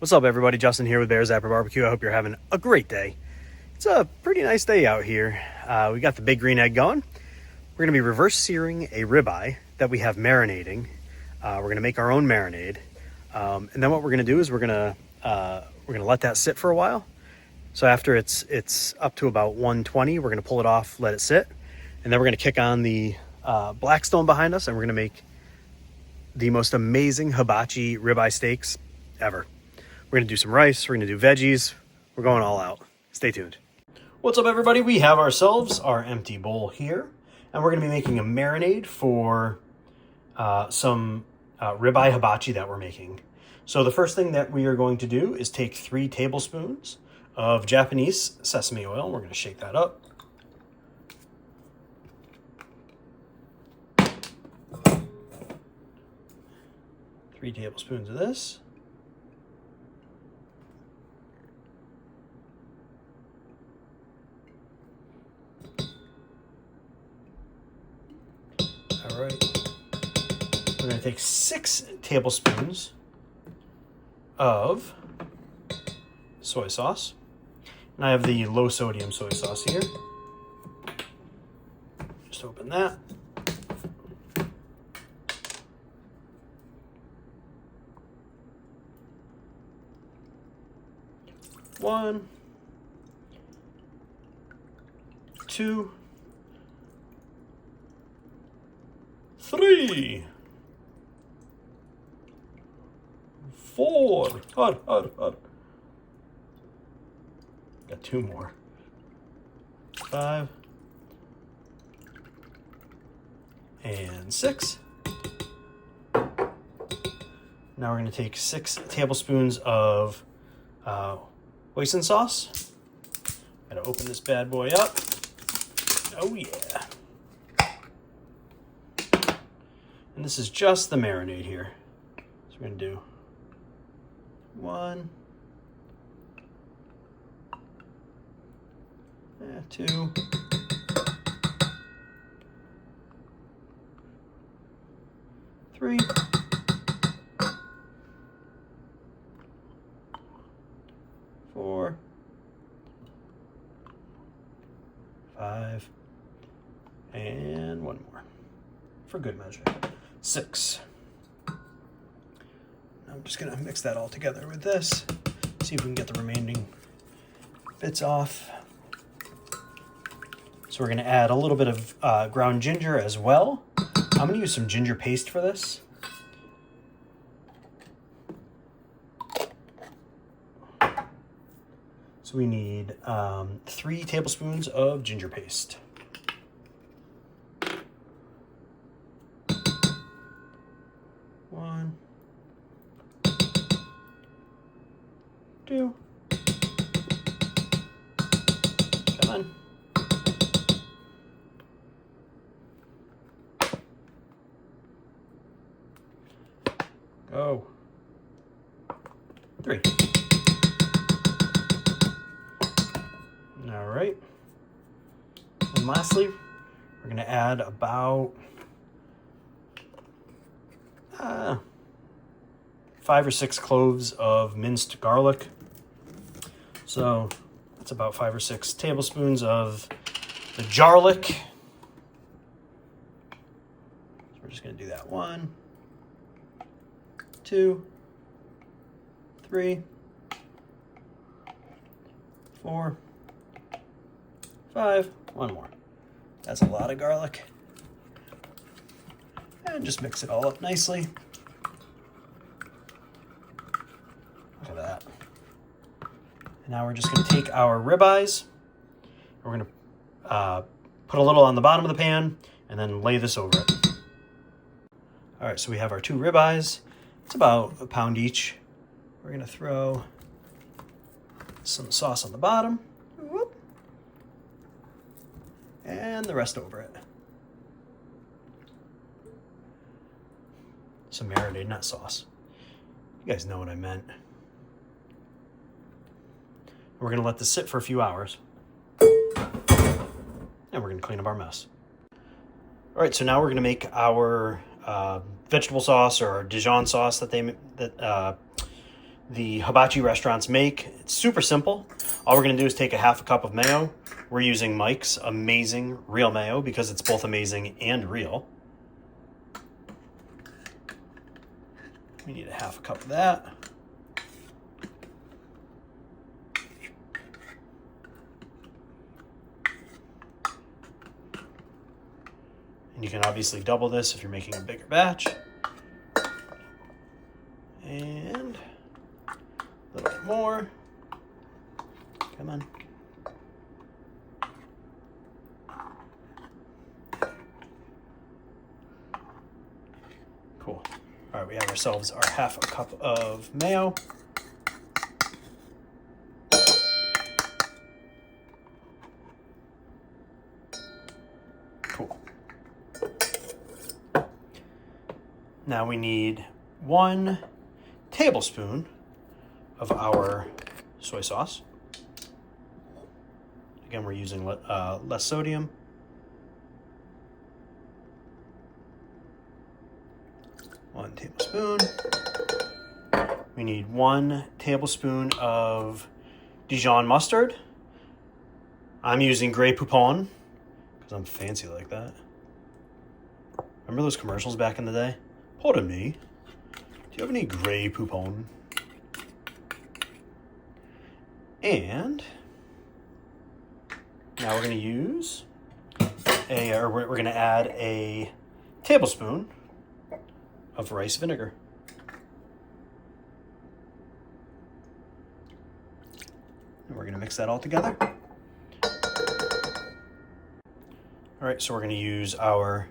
What's up, everybody? Justin here with Bears Zapper Barbecue. I hope you're having a great day. It's a pretty nice day out here. We got the big green egg going. We're going to be reverse searing a ribeye that we have marinating. We're going to make our own marinade, and then what we're going to do is we're going to let that sit for a while. So after it's up to about 120, we're going to pull it off, let it sit, and then we're going to kick on the Blackstone behind us, and we're going to make the most amazing hibachi ribeye steaks ever. We're going to do some rice. We're going to do veggies. We're going all out. Stay tuned. What's up, everybody? We have ourselves our empty bowl here, and we're going to be making a marinade for some ribeye hibachi that we're making. So the first thing that we are going to do is take 3 tablespoons of Japanese sesame oil. We're going to shake that up. Three tablespoons of this. All right, we're going to take 6 tablespoons of soy sauce. And I have the low sodium soy sauce here. Just open that. One, 2, 3, 4. Hot. Got 2 more. 5 and 6. Now we're going to take 6 tablespoons of hoisin sauce. Gotta open this bad boy up. Oh yeah. And this is just the marinade here. So we're gonna do 1, 2, 3, 4, 5, and 1 more for good measure. 6. I'm just gonna mix that all together with this, see if we can get the remaining bits off. So we're gonna add a little bit of ground ginger as well. I'm gonna use some ginger paste for this. So we need 3 tablespoons of ginger paste. 1, 2. Come on. Go. 3. All right. And lastly, we're going to add about 5 or 6 cloves of minced garlic. So that's about 5 or 6 tablespoons of the garlic. So we're just going to do that. 1, 2, 3, 4, 5, 1 more. That's a lot of garlic. And just mix it all up nicely. Look at that. And now we're just going to take our ribeyes. We're going to put a little on the bottom of the pan and then lay this over it. All right, so we have our 2 ribeyes. It's about a pound each. We're going to throw some sauce on the bottom. Whoop. And the rest over it. Some marinade, not sauce. You guys know what I meant. We're going to let this sit for a few hours. And we're going to clean up our mess. All right, so now we're going to make our vegetable sauce or Dijon sauce that the hibachi restaurants make. It's super simple. All we're gonna do is take a half a cup of mayo. We're using Mike's amazing real mayo because it's both amazing and real. We need a half a cup of that. And you can obviously double this if you're making a bigger batch. And a little bit more. Come on. Cool. All right, we have ourselves our half a cup of mayo. Cool. Now we need 1 tablespoon of our soy sauce. Again, we're using less sodium. One tablespoon. We need 1 tablespoon of Dijon mustard. I'm using Grey Poupon because I'm fancy like that. Remember those commercials back in the day? Pardon me. Do you have any Grey Poupon? And now we're going to use we're going to add a tablespoon of rice vinegar. And we're going to mix that all together. All right, so we're going to use our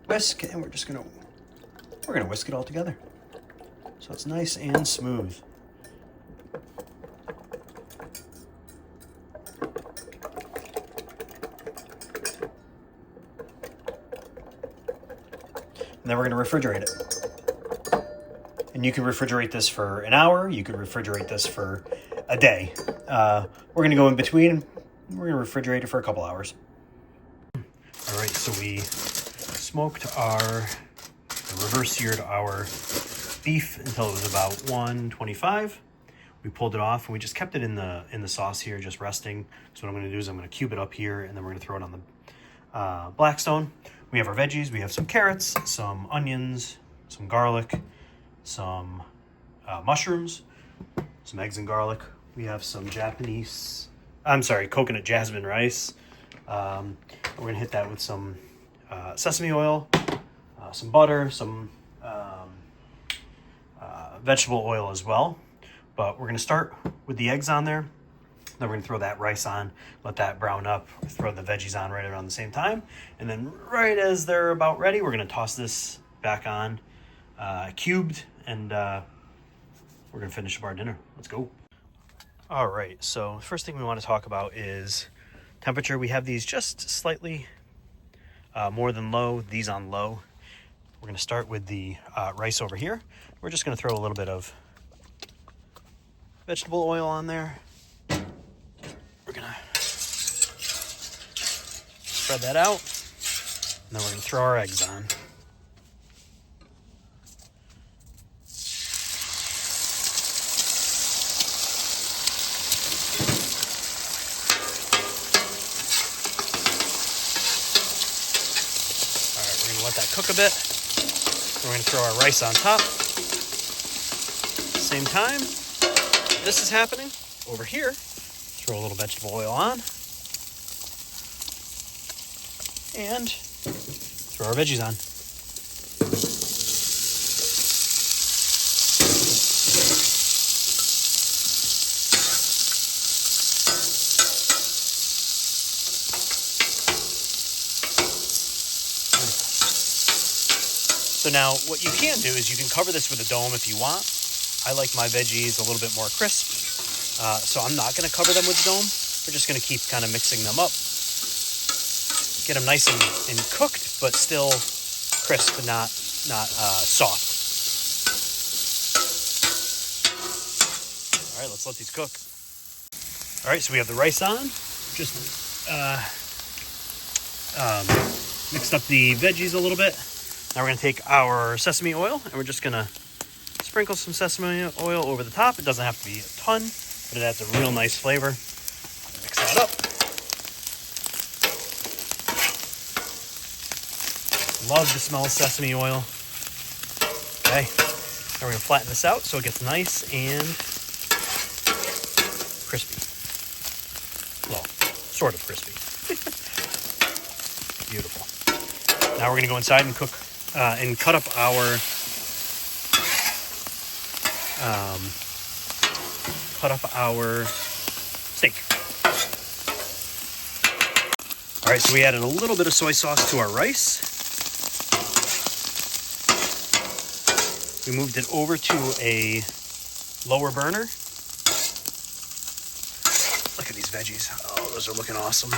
whisk, and we're going to whisk it all together so it's nice and smooth. And then we're going to refrigerate it. And you can refrigerate this for an hour. You can refrigerate this for a day. We're going to go in between. We're going to refrigerate it for a couple hours. All right, so we smoked reverse seared our beef until it was about 125. We pulled it off and we just kept it in the sauce here, just resting. So what I'm going to do is I'm going to cube it up here, and then we're going to throw it on the Blackstone. We have our veggies. We have some carrots, some onions, some garlic, some mushrooms, some eggs and garlic. We have some coconut jasmine rice. We're going to hit that with some sesame oil, some butter, some vegetable oil as well. But we're going to start with the eggs on there. Then we're going to throw that rice on, let that brown up, throw the veggies on right around the same time. And then right as they're about ready, we're going to toss this back on, cubed, and we're going to finish up our dinner. Let's go. All right, so first thing we want to talk about is temperature. We have these just slightly more than low, these on low. We're going to start with the rice over here. We're just going to throw a little bit of vegetable oil on there. We're going to spread that out, and then we're going to throw our eggs on. All right, we're going to let that cook a bit. We're going to throw our rice on top. Same time this is happening, over here, throw a little vegetable oil on, and throw our veggies on. So now what you can do is you can cover this with a dome if you want. I like my veggies a little bit more crisp, so I'm not going to cover them with the dome. We're just going to keep kind of mixing them up. Get them nice and cooked, but still crisp, not soft. All right, let's let these cook. All right, so we have the rice on. Just mixed up the veggies a little bit. Now we're going to take our sesame oil and we're just going to Sprinkle some sesame oil over the top. It doesn't have to be a ton, but it adds a real nice flavor. Mix that up. Love the smell of sesame oil. Okay, now we're gonna flatten this out so it gets nice and crispy. Well, sort of crispy. Beautiful. Now we're gonna go inside and cook and cut up our steak. All right, so we added a little bit of soy sauce to our rice. We moved it over to a lower burner. Look at these veggies. Oh, those are looking awesome.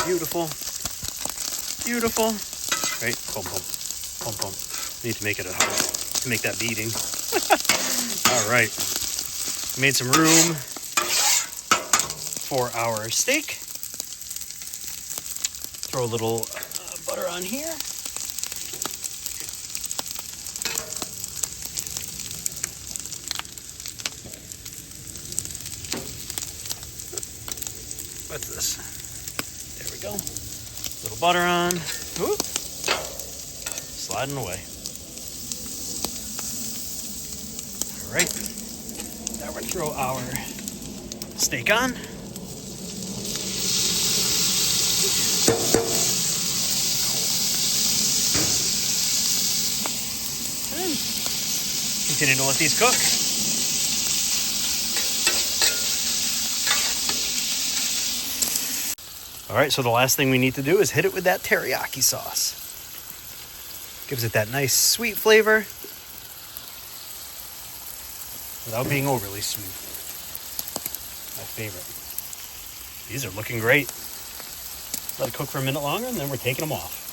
Beautiful. Beautiful. Right? Boom, boom. Boom, boom. Need to make it to make that beating. All right. Made some room for our steak. Throw a little butter on here. What's this? There we go. Little butter on. Whoop. Sliding away. All right. Now we're going to throw our steak on. And continue to let these cook. All right, so the last thing we need to do is hit it with that teriyaki sauce. Gives it that nice sweet flavor without being overly sweet. My favorite. These are looking great. Let it cook for a minute longer and then we're taking them off.